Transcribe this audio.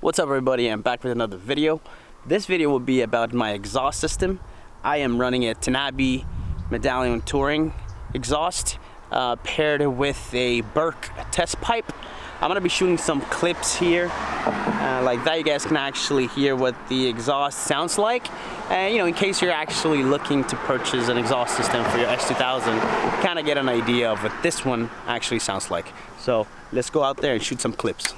What's up everybody, I'm back with another video. This video will be about my exhaust system. I am running a Tanabe Medallion Touring exhaust paired with a Berk test pipe. I'm gonna be shooting some clips here like that. You guys can actually hear what the exhaust sounds like, and in case you're actually looking to purchase an exhaust system for your S2000, kind of get an idea of what this one actually sounds like. So let's go out there and shoot some clips.